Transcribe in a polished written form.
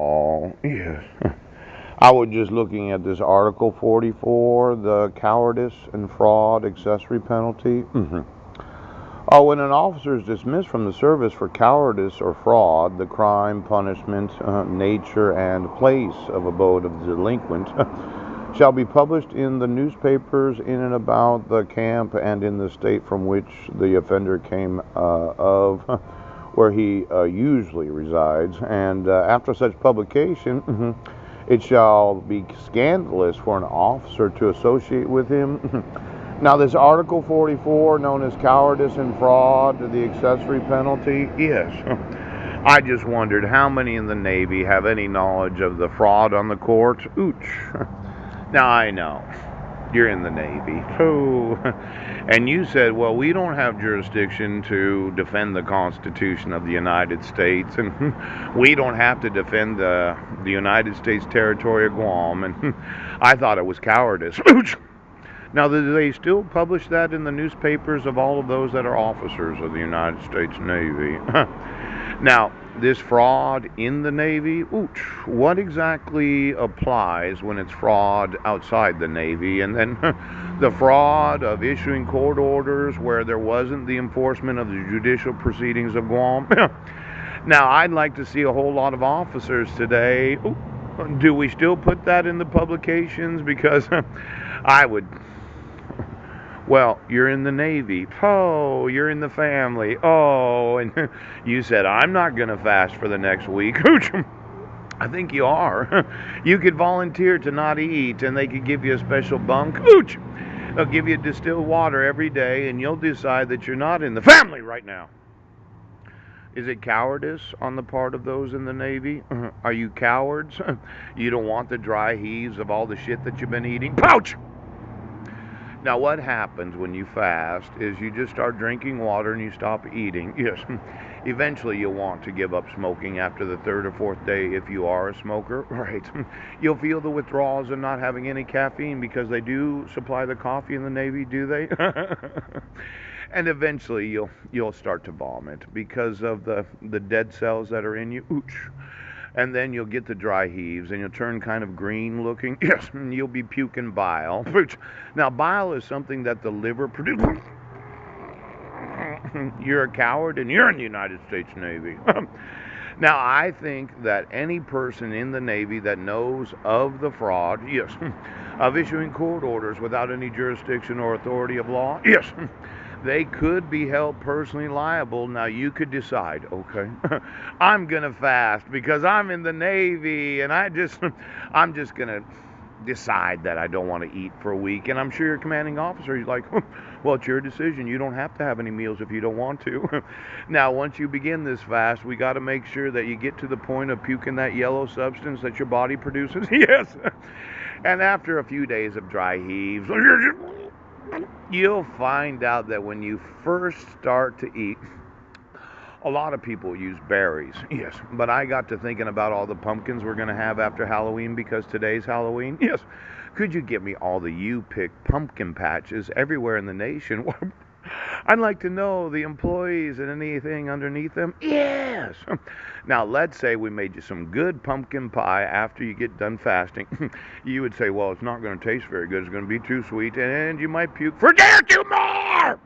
Oh, yes. I was just looking at this Article 44, the cowardice and fraud accessory penalty. Oh, when an officer is dismissed from the service for cowardice or fraud, the crime, punishment, nature, and place of abode of the delinquent shall be published in the newspapers in and about the camp and in the state from which the offender came of, where he usually resides. And after such publication, it shall be scandalous for an officer to associate with him. Now, this Article 44, known as cowardice and fraud, the accessory penalty, yes. I just wondered how many in the Navy have any knowledge of the fraud on the court. Ooch. Now, I know you're in the Navy. Oh. And you said, well, we don't have jurisdiction to defend the Constitution of the United States, and we don't have to defend the United States territory of Guam, and I thought it was cowardice. Now, do they still publish that in the newspapers of all of those that are officers of the United States Navy? Now, this fraud in the Navy, what exactly applies when it's fraud outside the Navy? And then the fraud of issuing court orders where there wasn't the enforcement of the judicial proceedings of Guam? Now, I'd like to see a whole lot of officers today. Do we still put that in the publications? Because I would. Well, you're in the Navy. Oh, you're in the family. Oh, and you said, I'm not going to fast for the next week. I think you are. You could volunteer to not eat, and they could give you a special bunk. They'll give you distilled water every day, and you'll decide that you're not in the family right now. Is it cowardice on the part of those in the Navy? Are you cowards? You don't want the dry heaves of all the shit that you've been eating? Pouch! Now, what happens when you fast is you just start drinking water and you stop eating. Yes, eventually you'll want to give up smoking after the third or fourth day if you are a smoker. Right. You'll feel the withdrawals of not having any caffeine because they do supply the coffee in the Navy, do they? And eventually you'll start to vomit because of the dead cells that are in you. Ooch. And then you'll get the dry heaves and you'll turn kind of green looking. Yes, you'll be puking bile. Now, bile is something that the liver produces. You're a coward and you're in the United States Navy. Now, I think that any person in the Navy that knows of the fraud, yes, of issuing court orders without any jurisdiction or authority of law, yes, they could be held personally liable. Now, you could decide, okay, I'm going to fast because I'm in the Navy, and I'm just going to decide that I don't want to eat for a week. And I'm sure your commanding officer is like, well, it's your decision. You don't have to have any meals if you don't want to. Now, once you begin this fast, we got to make sure that you get to the point of puking that yellow substance that your body produces. Yes. And after a few days of dry heaves, you'll find out that when you first start to eat, a lot of people use berries, yes, but I got to thinking about all the pumpkins we're going to have after Halloween because today's Halloween. Yes, could you give me all the you-picked pumpkin patches everywhere in the nation? I'd like to know the employees and anything underneath them. Yes. Now, let's say we made you some good pumpkin pie after you get done fasting. You would say, well, it's not going to taste very good. It's going to be too sweet, and you might puke for a day or two more.